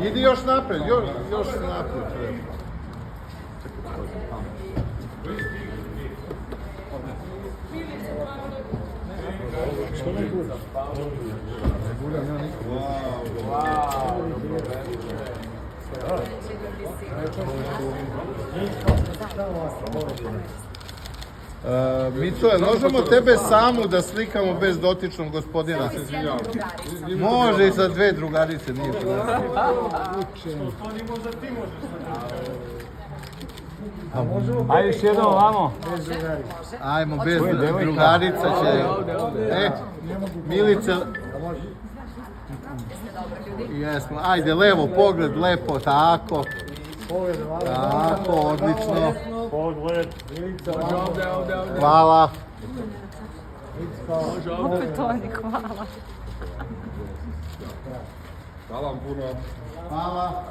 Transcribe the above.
Idi još napred, još napred treba. Što ne gura? Ne gura, nema niko. Mico, možemo tebe samu da slikamo bez dotičnog gospodina? Može i sa dve drugarice, nije problem. Ajde još jednom ovamo. Ajmo, bez drugarica će... Milica... Jesmo, ajde, levo pogled, lepo, tako. Tako, odlično. Pogled. Hvala. Opet oni, hvala. Hvala vam puno. Hvala.